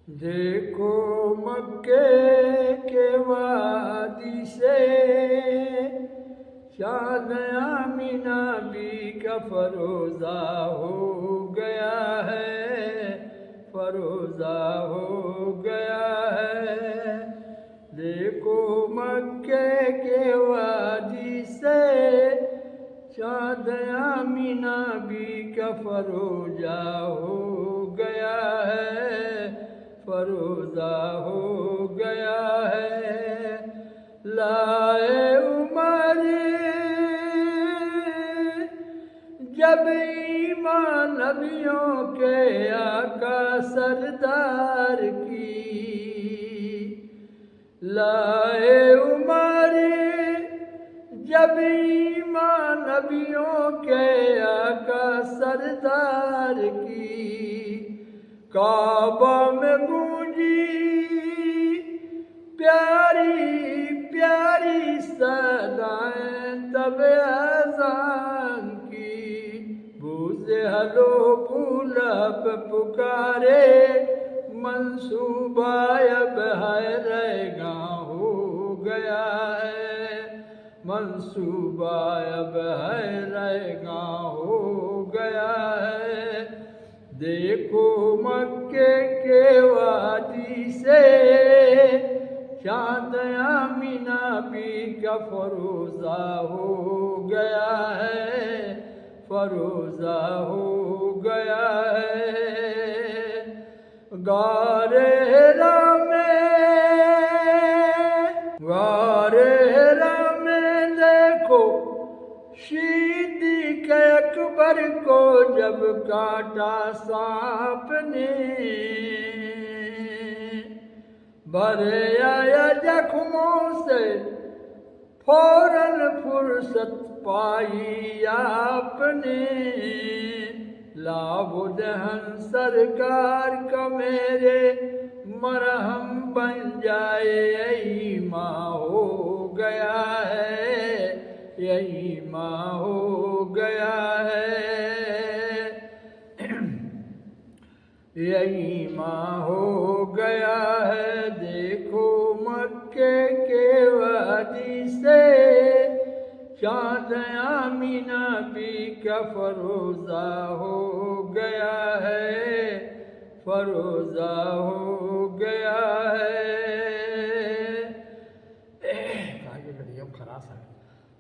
دیکھو مکے کے وادی سے چاند آمینہ بھی کا فروزہ ہو گیا ہے، فروزہ ہو گیا ہے۔ دیکھو مکے کے وادی سے چاند آمینہ بھی کا فروزہ ہو گیا ہے، فروزہ ہو گیا ہے۔ لائے عمر جب ایمان نبیوں کے آقا سردار کی، لائے عمر جب ایمان نبیوں کے آقا سردار کی، کعبہ میں گونجی پیاری پیاری صدائیں تب اذان کی، بوزے ہلو بولب پکارے منصوبہ اب ہے رہگاں ہو گیا ہے، منصوبہ اب ہے رہگاں ہو گیا ہے۔ دیکھو مکے کے وادی سے چاند آمینہ بھی کا فروزہ ہو گیا ہے، فروزہ ہو گیا ہے۔ غار حرا میں دیکھو صدیق اکبر کو جب کاٹا سانپ نے، بھرے آیا زخموں سے فوراً فرصت پائی آپ نے، لاب و دہن سرکار کا میرے مرہم بن جائے، یہی ماں ہو گیا ہے، یہی ماں ہو گیا ہے، یہی ماں ہو گیا ہے۔ دیکھو مکے کے وادی سے چاند آمینہ بھی کا فروزہ ہو گیا ہے، فروزہ ہو گیا ہے۔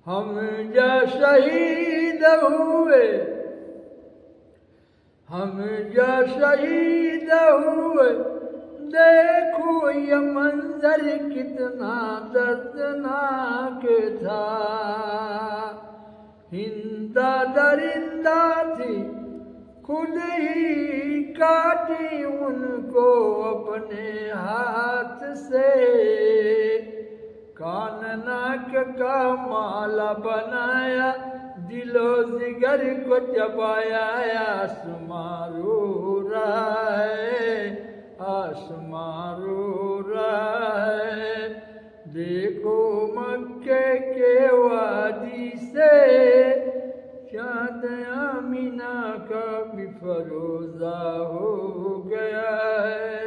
ہم جا شہید ہوئے، ہم جا شہید ہوئے، دیکھو یہ منظر کتنا دردناک تھا۔ ہندہ درندہ تھی خود ہی کاٹی ان کو اپنے ہاتھ سے، کان ناک کا مالا بنایا دل و جگر کو چبایا، آسماں رو رہا ہے، آسماں رو رہا ہے۔ دیکھو مکے کے وادی سے چاند آمینہ کا بھی فروزہ ہو گیا ہے۔